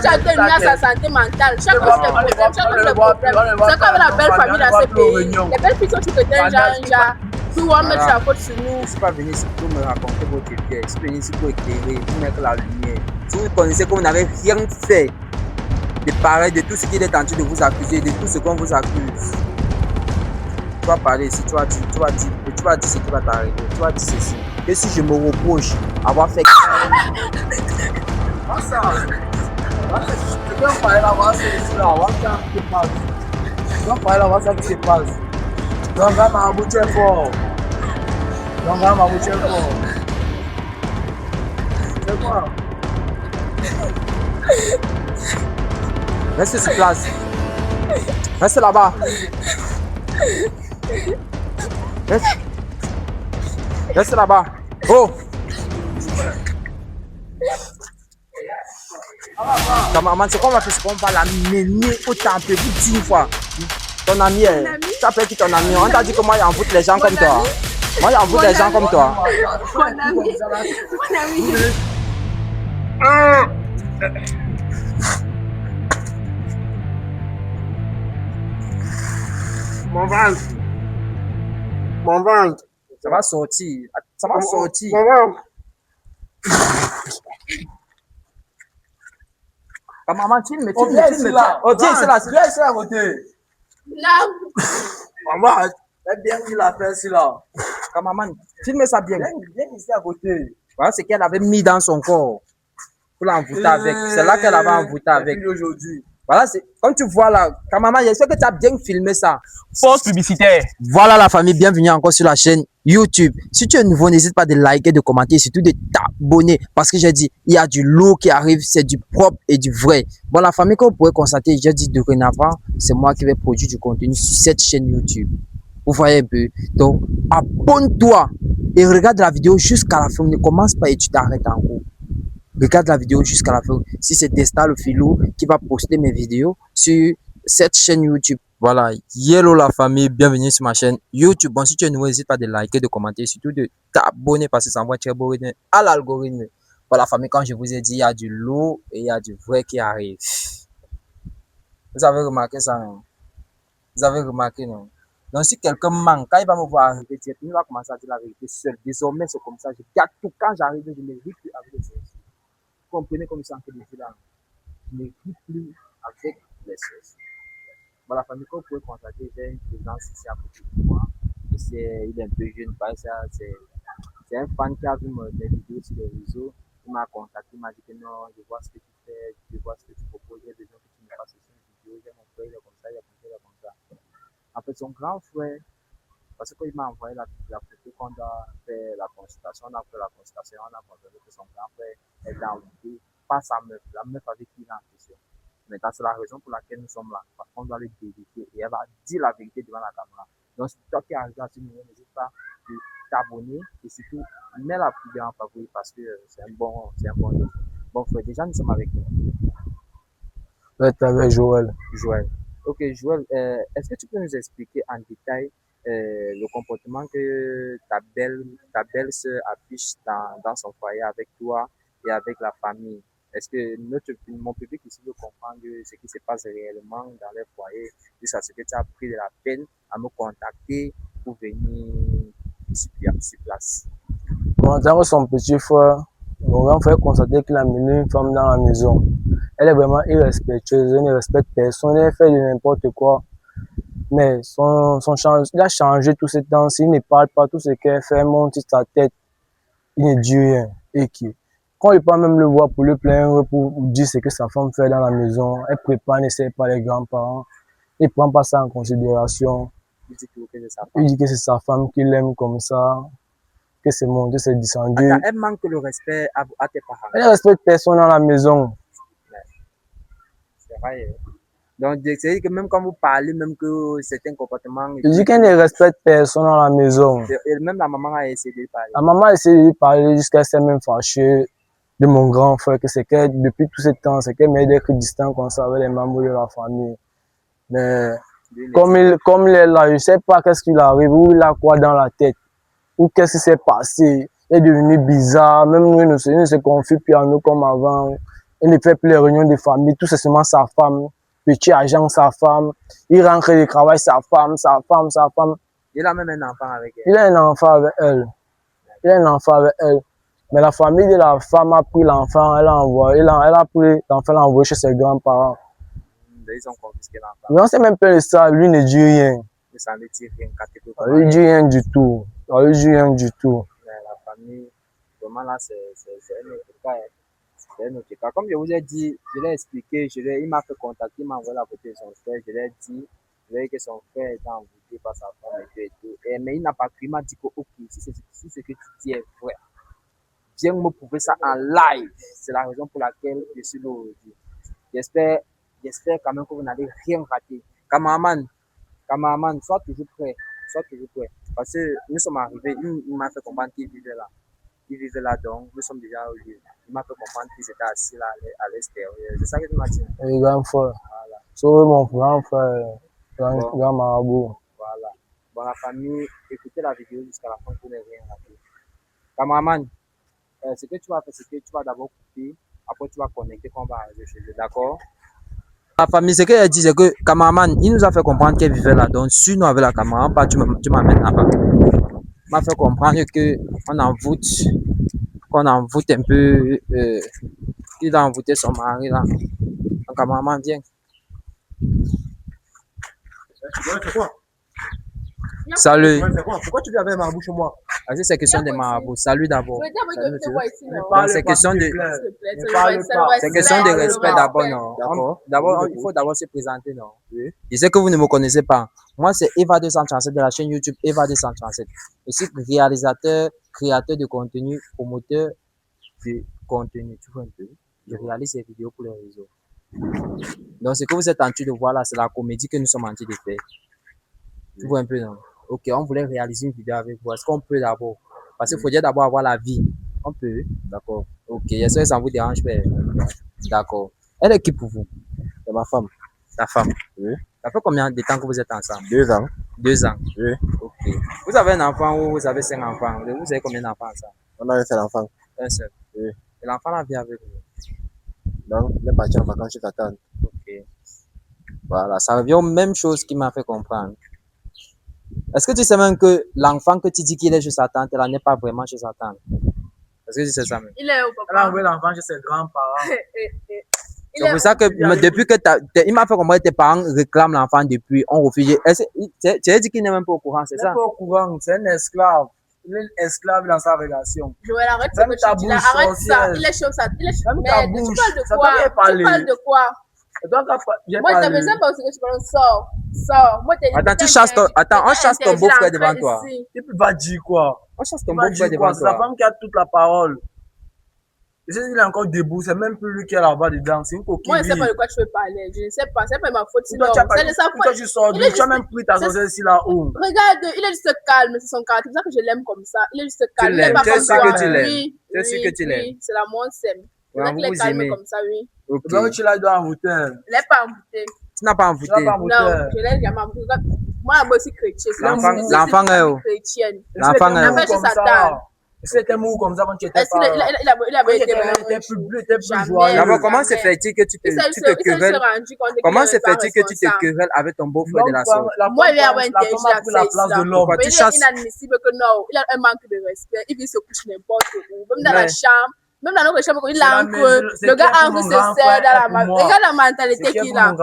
tu as terminé à sa santé mentale. Chaque fois, c'est le problème. C'est comme la belle famille dans ce pays. Les belles filles sont sur le terrain, genre. Puis on va mettre la faute sur nous. Je ne suis pas venu ici pour me raconter votre vie. Je suis venu ici pour éclairer, pour mettre la lumière. Si vous connaissez que vous n'avez rien fait de pareil, de tout ce qu'il est tenté de vous accuser, de tout ce qu'on vous accuse. Tu vas parler ici, tu vas dire ce qui va t'arriver. Tu vas dire ceci. Et si je me reproche avoir fait. Ça. Tu peux parler là-bas, c'est là. On va faire ce qui se passe. Tu vas parler là-bas, ça qui se passe. Donc, là, ma bouche est fort. C'est quoi? Reste sur place. Reste là-bas. Reste là-bas. Oh! Ta maman, c'est quoi on va faire? C'est qu'on va la mener au temple pour 10 fois. Ton ami est. Tu appelles qui ton ami? On t'a dit que moi, j'envoûte les gens comme toi. Moi, j'envoûte les gens comme toi. Mon ami. Mon ventre. Ça va sortir. Ça va sortir. Ta maman, tu me là. Oh, tiens, c'est là. Viens ici à côté. Là. Maman, t'as bien mis l'affaire ici là. Ta maman, filme ça bien. Viens ici à côté. Voilà ce qu'elle avait mis dans son corps pour l'envoûter avec. C'est là qu'elle avait envoûté avec. Aujourd'hui. Voilà, c'est comme tu vois là, ta maman, j'espère que tu as bien filmé ça. Pause publicitaire. Voilà la famille, bienvenue encore sur la chaîne YouTube. Si tu es nouveau, n'hésite pas de liker, de commenter, surtout de t'abonner. Parce que j'ai dit, il y a du lourd qui arrive, c'est du propre et du vrai. Bon, la famille, comme vous pouvez constater, j'ai dit dorénavant, c'est moi qui vais produire du contenu sur cette chaîne YouTube. Vous voyez un peu. Donc, abonne-toi et regarde la vidéo jusqu'à la fin. Ne commence pas et tu t'arrêtes en haut. Regarde la vidéo jusqu'à la fin. Si c'est Destar le Filou qui va poster mes vidéos sur cette chaîne YouTube. Voilà, hello la famille, bienvenue sur ma chaîne YouTube. Bon, si tu es nouveau, n'hésite pas de liker, de commenter, surtout de t'abonner parce que ça envoie très beau à l'algorithme. Voilà la famille, quand je vous ai dit, il y a du lourd et il y a du vrai qui arrive. Vous avez remarqué ça, non? Vous avez remarqué, non? Donc si quelqu'un manque, quand il va me voir arriver, il va commencer à dire la vérité seul. Désormais, c'est comme ça. Je garde tout. Quand j'arrive, je ne ris plus avec les choses. Vous comprenez comme ça que je dis là? Je ne ris plus avec les choses. Bon, la famille, comme vous pouvez constater, j'ai une présence ici à côté de moi. Et il est un peu jeune, c'est un fan qui a vu mes vidéos sur les réseaux. Il m'a contacté, il m'a dit que non, je vois ce que tu fais, je vois ce que tu proposes, j'ai besoin que tu me fasses une vidéo, j'ai mon frère, il est comme ça, il est comme ça, il est comme ça. En fait, son grand frère, parce qu'il m'a envoyé la photo qu'on doit faire la consultation, on a fait la consultation, on a constaté que son grand frère est envoûté par sa meuf, la meuf avec qui il est en question. Maintenant, c'est la raison pour laquelle nous sommes là. Parce qu'on doit le vérifier et elle va dire la vérité devant la caméra. Donc, si toi qui arrives à ce niveau, n'hésite pas de t'abonner et surtout, mets la plus en favori parce que c'est un bon jeu. Bon, frère, déjà, nous sommes avec nous. Ouais, t'es avec Joël. Joël. Ok, Joël, est-ce que tu peux nous expliquer en détail le comportement que ta belle-sœur affiche dans son foyer avec toi et avec la famille? Est-ce que mon public ici veut comprendre ce qui se passe réellement dans les foyers, jusqu'à ce que tu as pris de la peine à me contacter pour venir sur place? Bon, dans son petit frère, mon grand frère constatait qu'il a mené une femme dans la maison. Elle est vraiment irrespectueuse, elle ne respecte personne, elle fait de n'importe quoi. Mais il a changé tout ce temps. S'il ne parle pas, tout ce qu'elle fait, monte sur sa tête, il ne dit rien. Et quand il peut même le voir pour le plaindre, pour dire ce que sa femme fait dans la maison, elle prépare, n'essaie pas les grands-parents, il ne prend pas ça en considération. Il dit que c'est sa femme qu'il aime comme ça, que c'est monté, c'est descendu. Attends, elle manque le respect à tes parents. Elle ne respecte personne dans la maison. C'est vrai. Donc, c'est que même quand vous parlez, même que certains comportements. Je dis qu'elle ne respecte personne dans la maison. Et même la maman a essayé de parler. La maman a essayé de parler jusqu'à s'est même fâchée de mon grand frère, que c'est qu'elle, depuis tout ce temps, c'est qu'elle m'aide d'être distant comme ça avec les membres de la famille. Mais comme il est là, je ne sais pas qu'est-ce qu'il arrive, ou il a quoi dans la tête, ou qu'est-ce qui s'est passé. Il est devenu bizarre, même nous, il ne se confie plus à nous comme avant. Il ne fait plus les réunions de famille, tout c'est seulement sa femme. Petit agent, sa femme. Il rentre du travail, sa femme, sa femme, sa femme. Il a même un enfant avec elle. Il a un enfant avec elle. Il a un enfant avec elle. Mais la famille de la femme a pris l'enfant, elle a pris l'enfant, l'a envoyé chez ses grands-parents. Ils ont confisqué l'enfant. Mais on sait même pas ça, lui ne dit rien. Mais ça ne dit rien catégoriquement. On lui dit rien du tout. On lui dit rien du tout. Mais la famille, vraiment là, c'est un autre cas. C'est un autre cas. Comme je vous ai dit, je l'ai expliqué, il m'a fait contacter, il m'a envoyé la photo de son frère. Je l'ai dit que son frère était envoûté par sa femme et tout. Mais il n'a pas cru, il m'a dit que ok, si ce que tu dis est vrai, viens me prouver ça en live. C'est la raison pour laquelle je suis là aujourd'hui. J'espère quand même que vous n'allez rien rater. Cameraman, sois toujours prêt. Parce que nous sommes arrivés, il m'a fait comprendre qu'il vivait là. Il vivait là, donc nous sommes déjà au lieu. Il m'a fait comprendre qu'il était assis là à l'extérieur. C'est ça que tu m'as dit. Et grand frère. Voilà. Sauver mon grand frère, grand marabout. Voilà. Bon, la famille, écoutez la vidéo jusqu'à la fin pour ne rien rater. Cameraman, ce que tu vas faire, c'est que tu vas d'abord couper, après tu vas connecter quand on va arriver chez eux, d'accord? La famille, ce qu'elle dit, c'est que cameraman, il nous a fait comprendre qu'elle vivait là. Donc, si nous avec la caméra, pas tu m'amènes là-bas. Il m'a fait comprendre qu'on envoûte un peu, il a envoûté son mari là. Donc, cameraman, viens. C'est quoi? Salut. C'est quoi? Pourquoi tu viens avec Marabout chez moi? C'est question de marabout. Salut d'abord. C'est question de. C'est question de respect d'abord, non? D'abord, il faut d'abord se présenter, non? Oui. Je sais que vous ne me connaissez pas. Moi, c'est Eva 237 de la chaîne YouTube Eva 237. Je suis réalisateur, créateur de contenu, promoteur de contenu. Tu vois un peu? Je réalise ces vidéos pour les réseaux. Donc, ce que vous êtes en train de voir là, c'est la comédie que nous sommes en train de faire. Tu vois un peu, non? Ok, on voulait réaliser une vidéo avec vous. Est-ce qu'on peut d'abord? Parce qu'il faudrait d'abord avoir la vie. On peut? D'accord. Ok, j'espère que ça ne vous dérange pas. D'accord. Elle est qui pour vous? C'est ma femme. Ta femme? Oui. Ça fait combien de temps que vous êtes ensemble? 2 ans. 2 ans? Oui. Ok. Vous avez un enfant ou vous avez 5 enfants? Vous avez combien d'enfants ensemble? On a un seul enfant. Un seul? Oui. Et l'enfant là vit avec vous? Donc, il est parti en vacances chez sa tante. Ok. Voilà, ça revient aux mêmes choses qui m'a fait comprendre. Est-ce que tu sais même que l'enfant que tu dis qu'il est chez sa tante, là n'est pas vraiment chez sa tante? Est-ce que tu sais ça même? Il est au Elle a papa. envoyé l'enfant chez ses grands-parents. C'est pour ça que depuis que il m'a fait comprendre que tes parents réclament l'enfant depuis, on refuse. Tu as dit qu'il n'est même pas au courant, c'est Il n'est ça? pas au courant, c'est un esclave. Il est esclave dans sa relation. Joël, arrête ce Même que ta tu dis là. bouche Arrête ça. sorcière. Il est chaud, ça. Il est chaud. Même ta Mais tu bouche, parles de ça quoi? t'a bien parlé. Tu parles de quoi? Et donc, j'ai Moi, je parlé. ne sais pas ce que tu parles. Sors. Sors. Moi, t'es Attends, on chasse ton beau-frère devant toi. Et puis, va dire quoi? On chasse ton Il va beau-frère dire quoi? devant C'est la toi. femme qui a toute la parole. Et si il est encore debout, c'est même plus lui qui est là-bas dedans. C'est une coquille. Moi, je ne sais pas de quoi tu veux parler. Je ne sais pas. C'est pas ma faute. Toi, tu as pas C'est de sa toi, faute. tu sors Il d'où? est Tu as juste- même pris ta sorcière ici là-haut. Regarde, il est juste calme. C'est son caractère. C'est pour ça que je l'aime comme ça. Il est juste calme. Il est l'aimes. pas Tu es comme sûr toi. que tu l'aimes? Oui. Tu es sûr que tu l'aimes? Oui, c'est la moins saine. C'est Ouais, vrai qu'il est vous calme aimez. comme ça, oui. Ok. Donc, tu l'as dans en hauteur. Il n'est pas embouté. Tu n'as pas Tu l'as envoûté. pas en Non, hauteur. je l'ai jamais embouté. Moi, moi aussi chrétien. L'enfant est où? Chrétienne. L'enfant est où? Après, chez Satan. C'était mou comme ça quand tu étais Est-ce qu'il pas. il avait été T'es plus bleu, t'es plus Jamais. joyeux. D'abord, comment Jamais. se fait-il que tu te querelles? Comment se fait-il que tu te querelles avec ton beau-frère de la sorte? Moi, il y a un la femme a pris la place de l'homme. Pourquoi tu Il est chasses? inadmissible que non, il a un manque de respect. Il vit se coucher n'importe où, même dans la Mais- chambre. Même dans notre chambre, il C'est la ancre. mesure- c'est Le gars clair que ancre mon se grand serre frère dans est la pour moi. regarde la mentalité C'est qu'il a.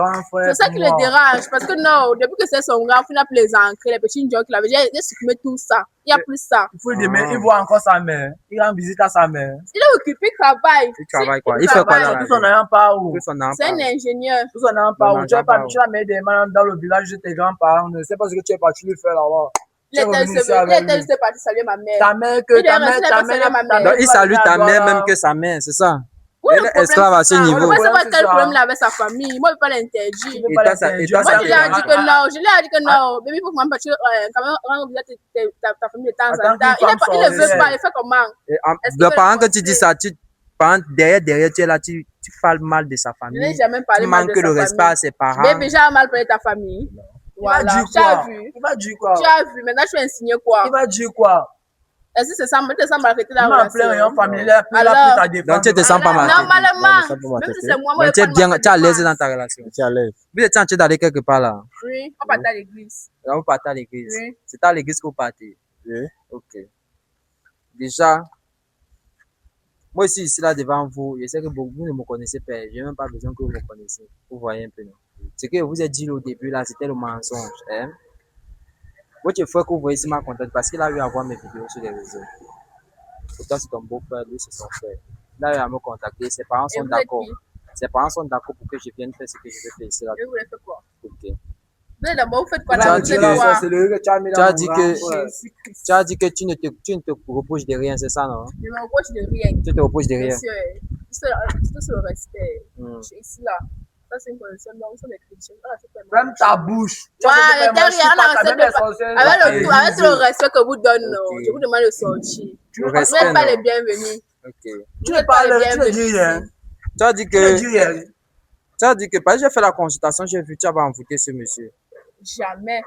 C'est ça qui le dérange. Parce que non, depuis que c'est son grand frère, il n'a plus les ancres, les petits gens qu'il avait. Il a supprimé tout ça. Il n'y a plus ça. Il faut le demain, il voit encore sa mère. Il rend visite à sa mère. Il est occupé, il travaille. Il travaille quoi? Il Il fait quoi travaille. dans la Tout son vie? ayant pas où. Tout son C'est un enfant. ingénieur. Tout son ayant pas Non, où. Tu non, as pas pas où. tu as mis des mains dans le village de tes grands-parents. Je ne sais pas ce que tu es parti lui faire là-bas. Il était juste parti saluer ma mère. Ta mère que Il est resté là pour saluer ma mère. Donc, il salue ta mère même que sa mère, c'est ça? Oui, Elle est esclave à ce niveau. Moi, c'est pas quel problème il a avec sa famille. Moi, je ne peux pas l'interdire. Et toi, ça Moi, je lui ai dit que non. Je lui ai dit que non. Baby, il faut que quand même rendre visite ta famille de temps en temps. Il ne veut pas. Il fait comment? Pendant que tu dis ça, derrière, tu es là, tu parles mal de sa Je n'ai famille. jamais Tu parlé mal de manques sa de respect famille. à ses parents. Baby, j'ai mal parlé de ta famille. Il va Voilà. dire Tu as quoi? vu? Il va dire quoi? Tu as vu. Maintenant, je vais insigner quoi? Il va dire quoi? Et si c'est ça, tu te sens maltraité dans la Tu m'as appelé relation. rayon familial, puis il a Alors, pris ta défense. Donc, tu te sens pas maltraité. Normalement, même si c'est moi, Donc, tu es bien, tu es à l'aise dans ta relation. Tu es à l'aise. Vous êtes en train d'aller quelque part là. Oui, on partait à l'église. Là, vous partez à l'église. Oui. C'est à l'église que vous partez. Oui. Ok. Déjà, moi aussi, ici là devant vous, je sais que vous ne me connaissez pas. Je n'ai même pas besoin que vous me connaissiez. Vous voyez un peu, non? Ce que je vous ai dit au début là, c'était le mensonge. Hein? Votre frère que vous voyez ici m'a contacté parce qu'il a eu à voir mes vidéos sur les réseaux. Pourtant, c'est ton beau-frère, lui, c'est son frère. Il a eu à me contacter. Ses parents Et sont vous êtes d'accord. qui? Ses parents sont d'accord pour que je vienne faire ce que je veux faire ici là. Et vous voulez faire quoi? Ok. Vous êtes d'abord, vous faites quoi Tu as là? Vous dit faites que- quoi? C'est le que tu as mis Tu as dans dit mon que- grand frère. Tu as dit que tu ne te reproches de rien, c'est ça, non? Je me reproche de rien. Tu te reproches de rien. Monsieur, tout sur le respect. Hmm. Je suis ici là. Ça, c'est une condition. Donc, nous sommes des chrétiens. On a fait tellement Ferme de ta choses. bouche. Ouais, derrière, on a même respect les sorcières. avec le respect que vous donne, non. Ok. Je vous demande de sortir. Le Vous respect, n'êtes pas non? les bienvenus. Ok. Vous n'êtes pas les Tu ne dis bienvenus. rien. ici. Tu as dit Tu ne dis que, rien. tu as dit que, parce que j'ai fait la consultation, j'ai vu, tu avais envoûté ce monsieur. Jamais.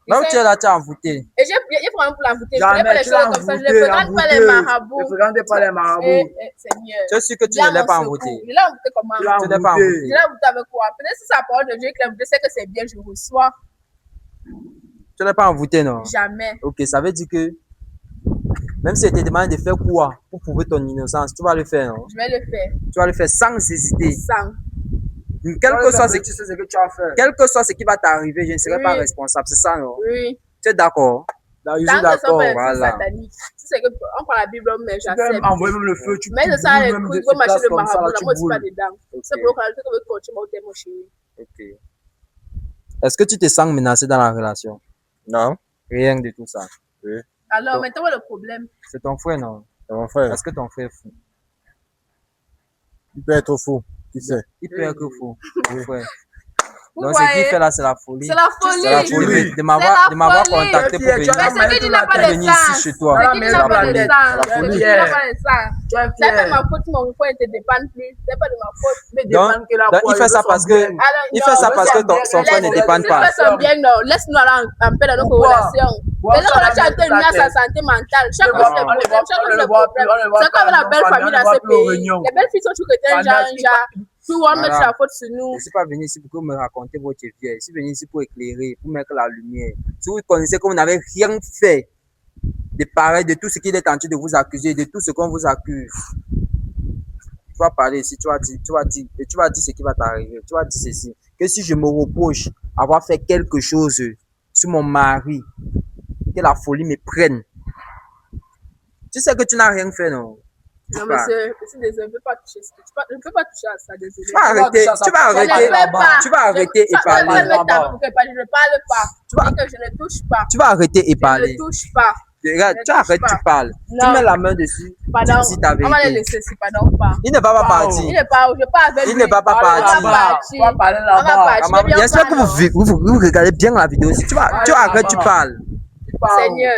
Là où Et tu es là, tu as envoûté. j'ai vraiment pour l'envoûter. Je ne fais pas Jamais les tu choses l'as comme ça. Je ne envoûté, fréquente pas les envoûté. marabouts. Ne fréquentez pas les marabouts. Seigneur. Tu es sûr que tu Viens ne l'as mon pas secours. envoûté? Je l'ai envoûté comment? Tu l'as Tu n'es pas envoûté. Je l'ai envoûté avec quoi? Peut-être si c'est la parole de Dieu que l'envoûté, c'est que c'est bien, je reçois. Tu n'es pas envoûté, non? Jamais. Ok, ça veut dire que, même si elle te demande de faire quoi pour prouver ton innocence, tu vas le faire, non? Je vais le faire. Tu vas le faire sans hésiter. Sans. Quel que soit ce Tu sais ce que tu as fait. quel que soit ce qui va t'arriver, je ne serai pas Oui. responsable, c'est ça, non? Oui. Tu es d'accord? Là, je Tant suis que ça d'accord. fait voilà. satanique. Si c'est que on prend la Bible, mais Tu peux j'accepte. même envoyer même le feu. Tu Mais tu de ça, les brûles même couilles, de vous ces marchez places le comme ça, marabout, là, là, tu moi, je suis pas brûles. dedans. Ok. C'est pour que je veux continuer au thème, mon chéri. Ok. Est-ce que tu te sens menacé dans la relation? Non. Rien de tout ça. Alors, Donc- maintenant, le problème. C'est ton frère, non? C'est mon frère. Est-ce que ton frère est fou? Il peut être fou. Qui sait? Il peut être fou, ton frère. Vous Donc, ce qu'il voyez, fait là, c'est la folie. c'est la C'est la folie. folie Oui. de m'avoir C'est la folie. contacté pour venir, Tu as Mais ce qui dit n'a pas Venir de venir ici sens. chez toi. Ce qui dit n'a pas de folie. sens. La Ce qui folie. dit n'a pas de sens. Tu es C'est pas fier. ma faute, mon frère ne te dépend plus. C'est pas de ma faute. Mais Donc, dépend que la donc, foi, il fait je ça veux parce son que, bien. Alors, il fait ça parce que son frère ne dépend Si pas. tu fais son bien, non, laisse-nous aller en paix dans notre Pourquoi? relation. Mais là, on a déjà été nuit à sa santé mentale. Chaque jour, c'est le problème. Chaque jour, c'est le problème. C'est comme la belle famille dans ce pays. Les belles filles sont toujours chrétiennes, genre, tout le monde met Voilà. la faute sur nous. Je ne suis pas venu ici pour que vous me raconter votre vie. Je suis venu ici pour éclairer, pour mettre la lumière. Si vous connaissez que vous n'avez rien fait de pareil, de tout ce qu'il est tenté de vous accuser, de tout ce qu'on vous accuse, tu vas parler ici, tu vas dire ce qui va t'arriver. Tu vas dire ceci, que si je me reproche avoir fait quelque chose sur mon mari, que la folie me prenne. Tu sais que tu n'as rien fait, non? Non, monsieur, je suis désolé, je ne peux pas toucher ça. Je ne peux pas toucher à ça, désolé. Tu vas arrêter, tu vas Je ne arrêter, peux pas. tu vas arrêter et Ça, parler. je ne parle pas. Tu vas- Dis que je ne touche pas. Tu vas arrêter et Je parler. ne touche pas. Regarde, Ne tu touche arrêtes, pas. tu parles. Tu Non. mets la main dessus. Pardon. Tu dis ta On va les vérité. laisser ici, pardon pas. Il ne va pas Wow. partir. Il n'est pas, je parle avec Il lui. ne va pas On partir. va partir. On va parler On va là-bas. partir. Maman, Bien j'espère que sûr, vous regardez bien la vidéo. Si tu arrêtes, tu parles. Seigneur,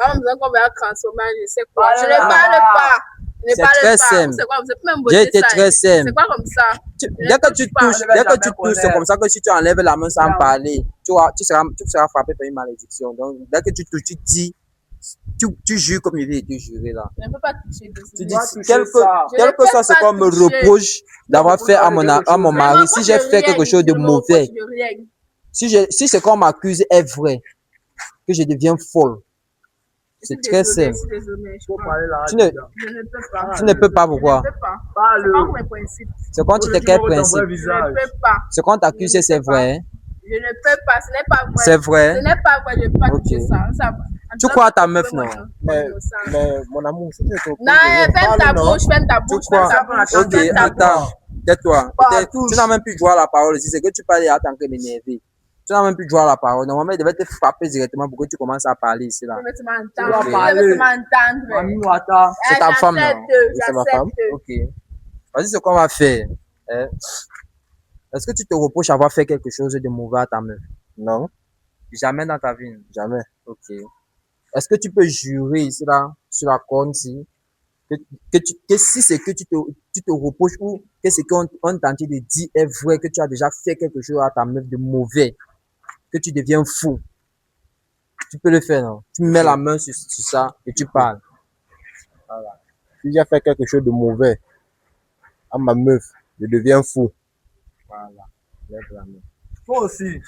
maman besoin qu'on va transformer, je sais quoi. Parle Je ne là-bas. parle pas. Je ne C'est parle très pas. simple. C'est quoi? Vous êtes même J'ai beauté été ça. très simple. C'est quoi comme ça? Dès que tu touches, c'est comme ça que si tu enlèves la main sans parler, tu seras frappé par une malédiction. Donc, dès que tu touches, tu dis, tu jures comme il était juré là. Je ne peux pas toucher Tu dessus. dis, dois toucher quel ça. Je que ne soit peux ce pas qu'on me toucher. reproche d'avoir fait à mon mari, si j'ai fait quelque chose de mauvais, si ce qu'on m'accuse est vrai, que je deviens folle, c'est très simple. Faut parler là. Tu ne- Je ne peux pas. Tu ne peux pas, pourquoi? Je ne peux pas. Parle. C'est pas pour mes principes. C'est quand tu te quel principe. Je ne peux pas. Ce qu'on t'accuse, c'est vrai. Hein? Je ne peux pas. Ce n'est pas vrai. C'est vrai. Ce n'est pas vrai. Je ne peux pas Ok. toucher ça. Tu crois à ta meuf, non? Mais mon amour, si tu es trop Non, ferme ta bouche, ferme ta bouche, crois? ferme ta bouche. Ok, ferme ta bouche. attends. Tais-toi. Pas Tu n'as même plus droit à la parole. Si c'est que tu parles en tant que m'énerver. Tu n'as même plus droit à la parole. Normalement, il devait te frapper directement pour que tu commences à parler ici là. Je veux te Tu m'entendre. dois parler. Je veux te m'entendre. Mamie Ouattara. C'est ta femme, non? C'est ma femme. Ok. Vas-y, ce qu'on va faire. Hein? Est-ce que tu te reproches d'avoir fait quelque chose de mauvais à ta meuf? Non, Jamais dans ta vie. jamais. Ok. Est-ce que tu peux jurer ici là, sur la corne ici, que si c'est que tu te reproches ou que ce qu'on tenté de dire est vrai, que tu as déjà fait quelque chose à ta meuf de mauvais, que tu deviens fou, tu peux le faire, non? Tu mets la main sur ça et tu parles. Voilà. Si j'ai fait quelque chose de mauvais à ma meuf, je deviens fou. Voilà. Lève la main. Toi aussi.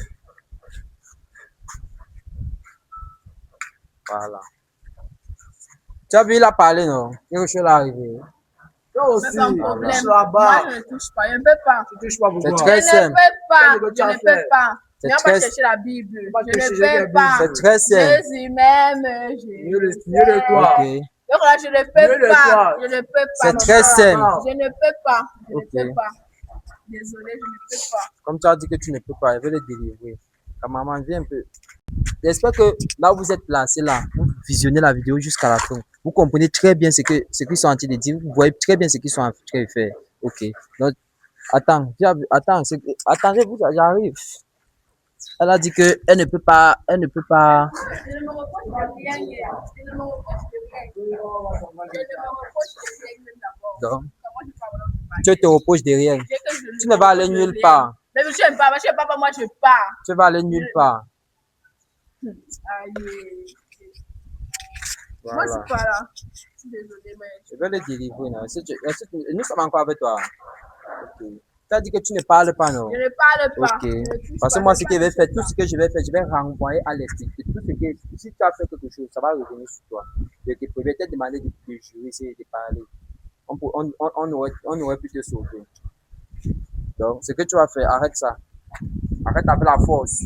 Voilà. Tu as vu, il a parlé, non? Quelque chose est arrivé. Toi aussi. C'est un problème. Touche Moi, là-bas. je ne touche pas. Je ne peux pas. Tu touches pas C'est pourquoi? très Je ne simple. peux pas. Qu'est-ce que tu Je as ne fait? peux pas. C'est Viens très- pas chercher la Bible. Pas Je chercher ne la peux pas. C'est très simple. Jésus m'aime. Mieux de toi. Ok. Donc là, je ne Mieux peux de pas. toi. Je ne peux pas. C'est très simple. Je ne peux pas. Je Ok. ne peux pas. Désolée, je ne peux pas. Comme tu as dit que tu ne peux pas, elle veut le délivrer. Ta maman, viens un peu. J'espère que là où vous êtes placé, là, vous visionnez la vidéo jusqu'à la fin. Vous comprenez très bien ce qu'ils sont en train de dire. Vous voyez très bien ce qu'ils sont en train de faire. Ok. Donc, attends, attendez, j'arrive. Elle a dit que elle ne peut pas. Je ne me reproche de rien hier. Je ne me reproche de rien. Je ne me reproche de rien même d'abord. Donc, Comment je parle de ma tu te reproches de rien. Dès que je Tu ne vas aller nulle part. Mais je n'aime pas. Je n'aime pas. Moi, je pars. Tu vas aller nulle part. Aïe. Moi, Voilà. c'est pas là. Je suis désolée, mais. Je vais le délivrer. Non. Nous sommes encore avec toi. Ok. Tu as dit que tu ne parles pas, non? Je ne parle pas. Ok. Je ne touche Parce que pas, moi, je ce ne que je vais touche faire, pas. tout ce que je vais faire, je vais renvoyer à l'éthique. Tout ce que, si tu as fait quelque chose, ça va revenir sur toi. Je te préviens, te demander de jurer, essayer de parler. On aurait pu te sauver. Donc, ce que tu vas faire, arrête ça. Arrête avec la force.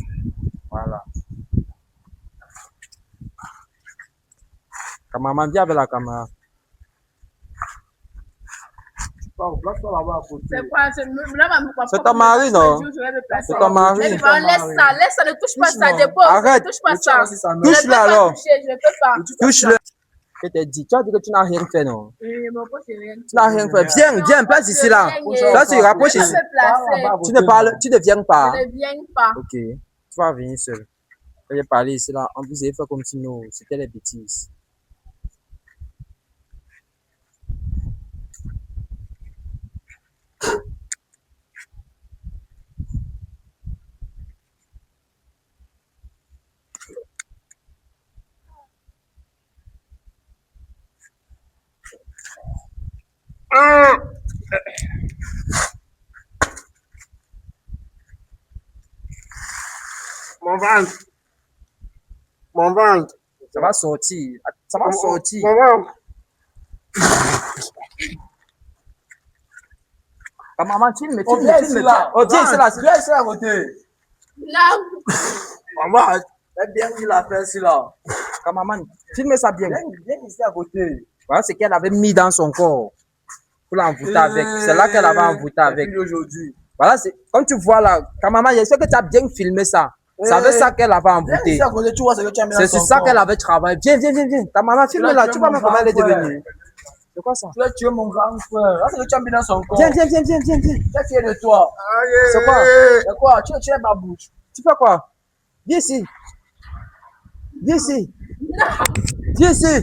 Voilà. Ta maman, viens avec la caméra. Place-toi là-bas à côté. C'est quoi? C'est ton mari, non? C'est ton mari. Laisse ça, ne touche pas ça, dépose. Arrête. Ne touche pas ça. Touche-le alors. Je ne peux pas. Touche-le. Je t'ai dit, tu as dit que tu n'as rien fait, non? Je ne me reproche de rien. Tu n'as rien fait. Viens, place ici, là. Là, tu rapproches Je ici. peux placer. Tu ne parles, tu ne viens pas. Je ne viens pas. Ok, tu vas venir seul. Je vais parler ici, là. En plus, vous avez fait comme si nous, c'était les bêtises. Mon ventre. Mon ventre. Ça va sortir. Ça va sortir. Mon ventre. Ta maman, filme, Oh, viens ici là. Oh, viens ici là. Viens ici à côté. Là, Maman, elle bien qu'il a fait ici là. Ta maman, filme ça bien. Viens ici à côté. Voilà ce qu'elle avait mis dans son corps. Pour l'envoûter avec. C'est là qu'elle avait envoûté avec. Aujourd'hui. Voilà, c'est comme tu vois là. Ta maman, j'espère que tu as bien filmé ça. C'est avec ça qu'elle avait Viens envoûté. ici à côté, tu vois ce que tu as mis dans C'est son sur ça corps. qu'elle avait travaillé. Viens. Ta maman, filme là. Tu vois même comment elle est devenue. C'est quoi ça? Tu as tué mon grand frère. Là, c'est ce que tu as mis dans son corps. Viens. Tu es fier de toi. C'est quoi? C'est quoi? Tu es ma bouche. Tu fais quoi? Viens ici. Viens ici. Viens ici.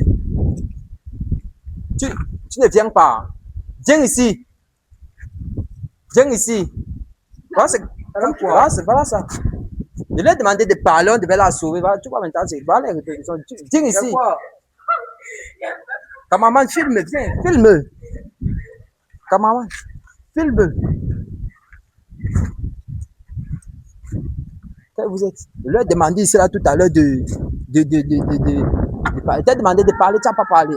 Tu ne viens pas. Viens ici. Viens ici. Voilà ça. Je lui ai demandé de parler, on devait la sauver. Voilà, tu vois maintenant, c'est voilà les répétitions. Viens C'est ici. quoi? Ta maman, filme, viens, filme. Ta maman, filme. Vous êtes. Je lui ai demandé ici là tout à l'heure de parler. Je t'ai demandé de parler, tu n'as pas parlé.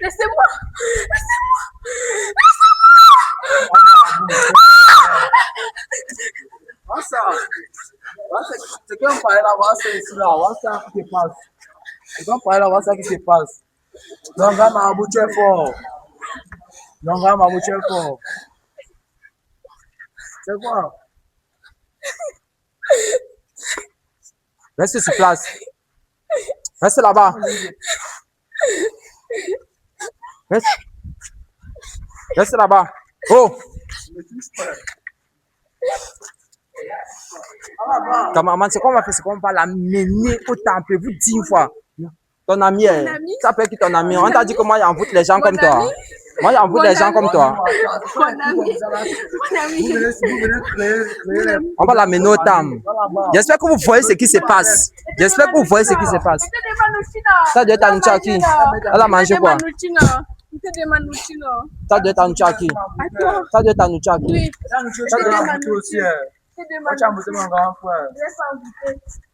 laissez-moi. Voilà ça. Voilà, c'est qu'on parlait là, voilà c'est ici là. Voilà ça qui se passe. C'est qu'on parlait là, voilà ça qui se passe. Donc, là, ma bouche est fort. Donc, là, ma bouche est fort. C'est quoi? Reste sur place. Reste là-bas. Reste là-bas. Oh! Ta maman, c'est qu'on va faire, c'est qu'on va la mener au temple, vous 10 fois. Ton ami, Mon ami? ça peut être qui ton ami? On t'a dit comment il envoûte les gens comme toi. Moi, j'en veux des gens comme toi. Mon ami. Vous venez créer les... On va l'amener au tam. J'espère que vous voyez ce qui se passe. J'espère que vous voyez ce qui se passe. Ça doit être un Tchaki. Elle a mangé quoi? Ça doit être un Tchaki. Ça doit être un Tchaki. Oui. Ça doit être un Tchaki aussi. Moi, tu as monté mon grand frère.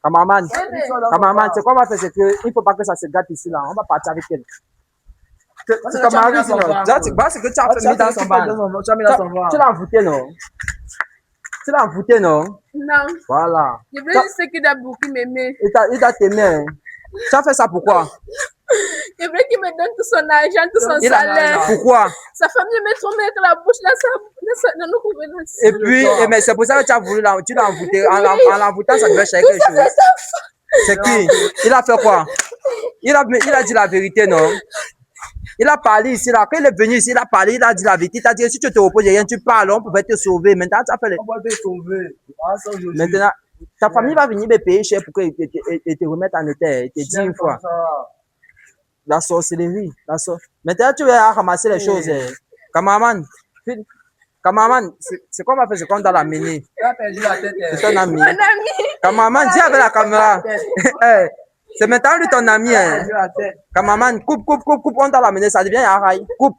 Cameraman, c'est quoi on va faire? C'est que il faut pas que ça se gâte ici là. On va partir avec elle. C'est ton mari, sinon. Tu vois ce que tu as mis dans son ventre. Tu l'as envoûté, non? Tu l'as envoûté, non? Non. Voilà. Je veux juste qu'il a beaucoup m'aimer. Il t'a t'aimé. Hein. Tu as fait ça pourquoi? Je veux qu'il me donne tout son argent, tout son salaire. Pourquoi? Sa famille met son mec la bouche dans nos couvertures. Et puis, mais c'est pour ça que tu as voulu tu l'as envoûté. En l'envoûtant, ça devait chercher quelque chose. C'est qui? Il a fait quoi? Il a dit la vérité, non? Il a parlé ici, là. Quand il est venu ici, il a parlé, il a dit la vérité. Il a dit, si tu te reposes rien, tu parles, on pouvait te sauver. Maintenant, tu as fait On va te sauver. Maintenant, ta famille va venir me payer cher pour qu'ils te remettent en état. Il te dit une fois. La sorcellerie. Maintenant, tu vas ramasser les choses. Cameraman, c'est quoi on va faire? C'est qu'on doit l'amener. Il a perdu la tête. C'est ton ami. Mon ami. Cameraman, dis avec la caméra. C'est maintenant lui ton ami. Cameraman, coupe, on doit l'amener. Ça devient un rail. Coupe.